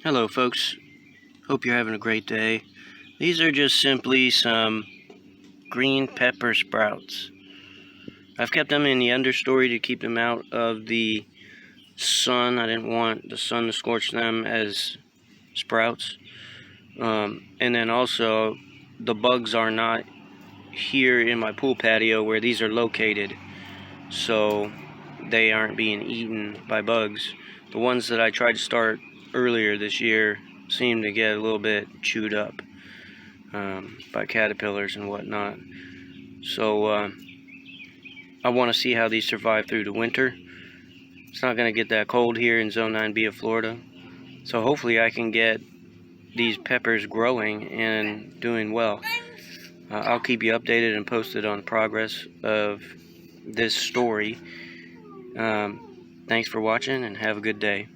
Hello folks, hope you're having a great day. These are just simply some green pepper sprouts. I've kept them in the understory to keep them out of the sun. I didn't want the sun to scorch them as sprouts. And then also, the bugs are not here in my pool patio where these are located, so they aren't being eaten by bugs. The ones that I tried to start earlier this year seem to get a little bit chewed up by caterpillars and whatnot. So I want to see how these survive through the winter. It's not going to get that cold here in Zone 9B of Florida. So hopefully I can get these peppers growing and doing well. I'll keep you updated and posted on the progress of this story. Thanks for watching and have a good day.